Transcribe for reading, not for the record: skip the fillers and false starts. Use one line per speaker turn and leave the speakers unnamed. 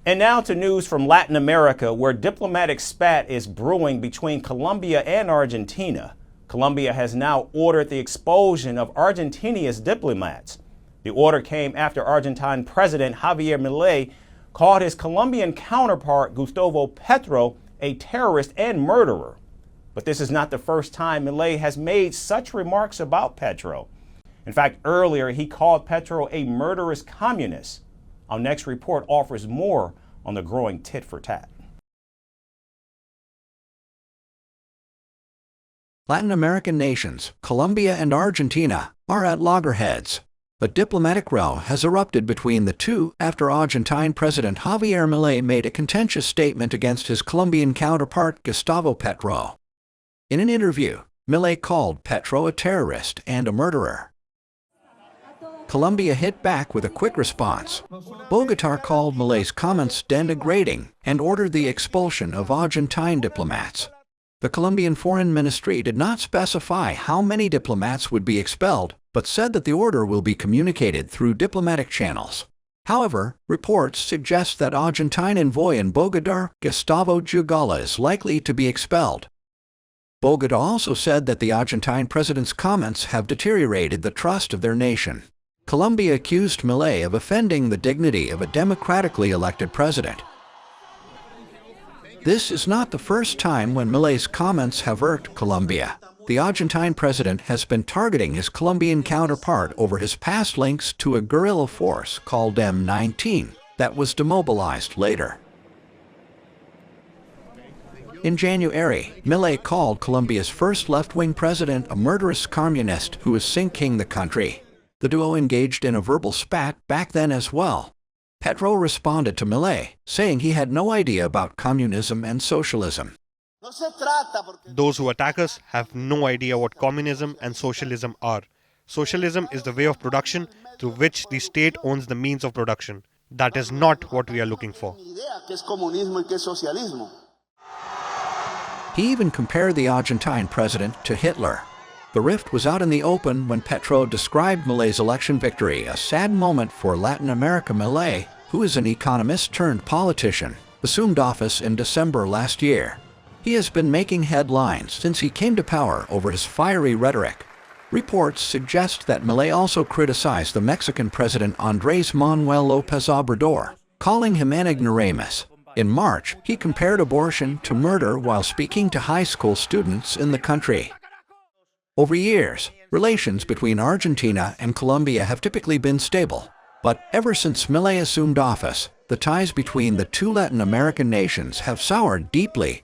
And now to news from Latin America, where diplomatic spat is brewing between Colombia and Argentina. Colombia has now ordered the expulsion of Argentina's diplomats. The order came after Argentine President Havier Milei called his Colombian counterpart Gustavo Petro a terrorist and murderer. But this is not the first time Milei has made such remarks about Petro. In fact, earlier he called Petro a murderous communist. Our next report offers more on the growing tit for tat.
Latin American nations, Colombia and Argentina, are at loggerheads. A diplomatic row has erupted between the two after Argentine President Havier Milei made a contentious statement against his Colombian counterpart Gustavo Petro. In an interview, Milei called Petro a terrorist and a murderer. Colombia hit back with a quick response. Bogota called Milei's comments denigrating and ordered the expulsion of Argentine diplomats. The Colombian Foreign Ministry did not specify how many diplomats would be expelled, but said that the order will be communicated through diplomatic channels. However, reports suggest that Argentine envoy in Bogota, Gustavo Petro, is likely to be expelled. Bogota also said that the Argentine president's comments have deteriorated the trust of their nation. Colombia accused Milei of offending the dignity of a democratically elected president. This is not the first time when Milei's comments have irked Colombia. The Argentine president has been targeting his Colombian counterpart over his past links to a guerrilla force called M19 that was demobilized later. In January, Milei called Colombia's first left-wing president a murderous communist who was sinking the country. The duo engaged in a verbal spat back then as well. Petro responded to Milei, saying he had no idea about communism and socialism.
Those who attack us have no idea what communism and socialism are. Socialism is the way of production through which the state owns the means of production. That is not what we are looking for.
He even compared the Argentine president to Hitler. The rift was out in the open when Petro described Milei's election victory a sad moment for Latin America. Milei, who is an economist turned politician, assumed office in December last year. He has been making headlines since he came to power over his fiery rhetoric. Reports suggest that Milei also criticized the Mexican president Andrés Manuel López Obrador, calling him an ignoramus. In March, he compared abortion to murder while speaking to high school students in the country. Over years, relations between Argentina and Colombia have typically been stable. But ever since Milei assumed office, the ties between the two Latin American nations have soured deeply,